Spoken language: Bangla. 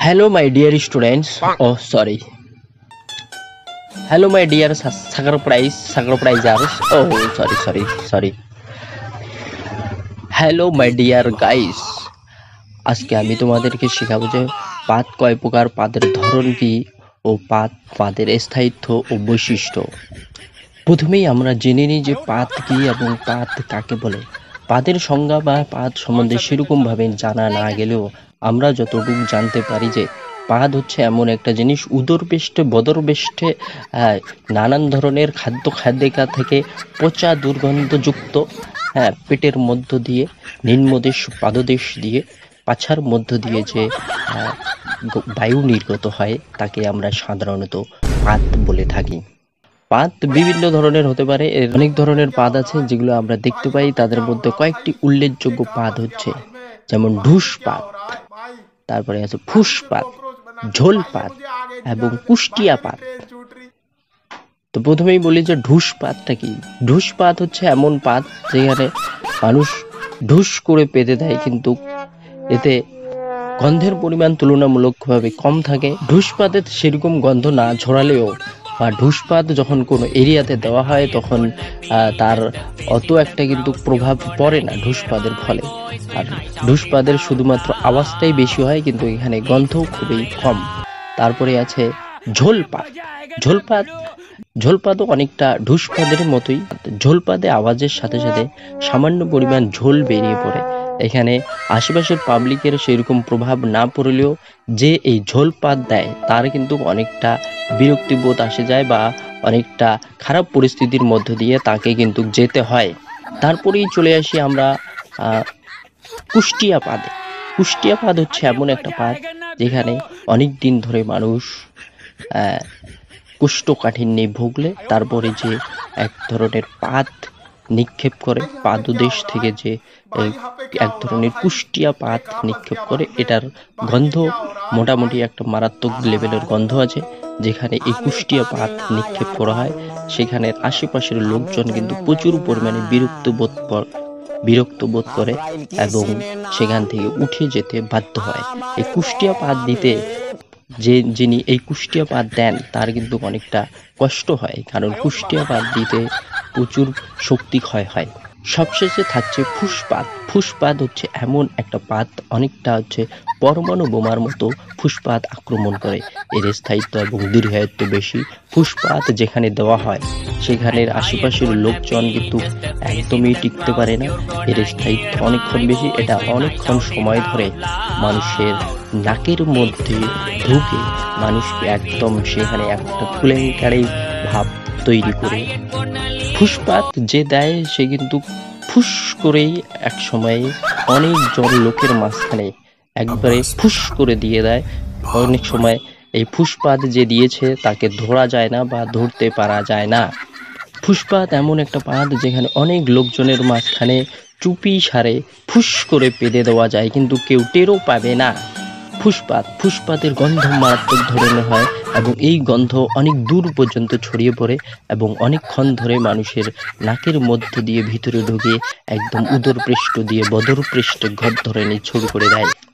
Hello, my dear students. Oh, sorry. Hello, my dear sacrificers. Oh, sorry. Hello, my dear guys. আজকে আমি তোমাদেরকে শেখাবো যে পাত কয় প্রকার, পাতের ধরন কি ও পাতের স্থায়িত্ব ও বৈশিষ্ট্য। প্রথমেই আমরা জেনে নিই যে পাত কি এবং পাত কাকে বলে। পাতের সংজ্ঞা বা পাত সম্বন্ধে সেরকম ভাবে জানা না গেলেও আমরা যতটুকু জানতে পারি যে পাত হচ্ছে এমন একটা জিনিস উদরবেষ্টে বদরবেষ্টে নানান ধরনের খাদ্যিকা থেকে পচা দুর্গন্ধযুক্ত পেটের মধ্য দিয়ে নিম্নদেশ পাদদেশ দিয়ে পাছার মধ্য দিয়ে যে বায়ু নির্গত হয় তাকে আমরা সাধারণত পাত বলে থাকি। পাত বিভিন্ন ধরনের হতে পারে, অনেক ধরনের পাত আছে যেগুলো আমরা দেখতে পাই। তাদের মধ্যে কয়েকটি উল্লেখযোগ্য পাত হচ্ছে যেমন ঢুস পাত, তারপরে আছে ফুস পাত, ঝোল পাত এবং কুষ্টিয়া পাত। তো প্রথমেই বলি যে ঢুস পাতটা কি। ঢুস পাত হচ্ছে এমন পাত যেখানে মানুষ ঢুস করে পেতে দেয়, কিন্তু এতে গন্ধের পরিমাণ তুলনামূলকভাবে কম থাকে। ঢুস পাতে সেরকম গন্ধ না ছড়ালেও বা ঢুসপাত যখন কোনো এরিয়াতে দেওয়া হয় তখন তার অত একটা কিন্তু প্রভাব পড়ে না ঢুসপাতের ফলে। আর ঢুসপাতের শুধুমাত্র আওয়াজটাই বেশি হয়, কিন্তু এখানে গন্ধ খুবই কম। তারপরে আছে ঝোলপাতও অনেকটা ঢুসপাতের মতোই। ঝোলপাতে আওয়াজের সাথে সাথে সামান্য পরিমাণ ঝোল বেরিয়ে পড়ে। এখানে আশেপাশের পাবলিকের সেরকম প্রভাব না পড়লেও যে এই ঝোলপাত দেয় তার কিন্তু অনেকটা বিরক্তিবোধ আসে যায় বা অনেকটা খারাপ পরিস্থিতির মধ্য দিয়ে তাকে কিন্তু যেতে হয়। তারপরেই চলে আসি আমরা কুষ্টিয়া পাদে। কুষ্টিয়া পাদ হচ্ছে এমন একটা পাদ যেখানে অনেক দিন ধরে মানুষ কোষ্ঠকাঠিন্যে ভুগলে তারপরে যে এক ধরনের পাত নিক্ষেপ করে, পাদদেশ থেকে যে এক ধরনের কুষ্টিয়া পাত নিক্ষেপ করে, এটার গন্ধ মোটামুটি একটা মারাত্মক লেভেলের গন্ধ আছে। যেখানে এই কুষ্টিয়া পাত নিক্ষেপ করা হয় সেখানে আশেপাশের লোকজন কিন্তু প্রচুর পরিমাণে বিরক্ত বোধ করে এবং সেখান থেকে উঠে যেতে বাধ্য হয়। এই কুষ্টিয়া পাত দিতে যিনি এই কুষ্টিয়া পাত দেন তার কিন্তু অনেকটা কষ্ট হয়, কারণ কুষ্টিয়া পাত দিতে প্রচুর শক্তি ক্ষয় হয়। সবশেষে থাকছে ফুসপাত। ফুসপাত হচ্ছে এমন একটা পাত অনেকটা হচ্ছে পরমাণু বোমার মতো ফুসপাত আক্রমণ করে। এর স্থায়িত্ব এবং দীর্ঘায়িত্ব বেশি। ফুসপাত যেখানে দেওয়া হয় সেখানের আশেপাশের লোকজন কিন্তু একদমই টিকতে পারে না। এর স্থায়িত্ব অনেকক্ষণ বেশি। এটা অনেকক্ষণ সময় ধরে মানুষের নাকের মধ্যে ঢুকে মানুষকে একদম সেখানে একটা কেলেঙ্কারি ভাব তৈরি করে। ফুসপাত যে দেয় সে কিন্তু ফুস করেই এক সময়ে অনেকজন লোকের মাঝখানে একবারে ফুস করে দিয়ে দেয়। অনেক সময় এই ফুসপাত যে দিয়েছে তাকে ধরা যায় না বা ধরতে পারা যায় না। ফুসপাত এমন একটা পাত যেখানে অনেক লোকজনের মাঝখানে চুপি সারে ফুস করে পেতে দেওয়া যায়, কিন্তু কেউ টেরও পাবে না। ফুসপাতের গন্ধ মারাত্মক ধরনের হয় এবং এই গন্ধ অনেক দূর পর্যন্ত ছড়িয়ে পড়ে এবং অনেকক্ষণ ধরে মানুষের নাকের মধ্য দিয়ে ভিতরে ঢুকে একদম উদরপৃষ্ঠ দিয়ে বদরপৃষ্ঠে ঘর ধরে নিয়ে ছড়িয়ে পড়ে দেয়।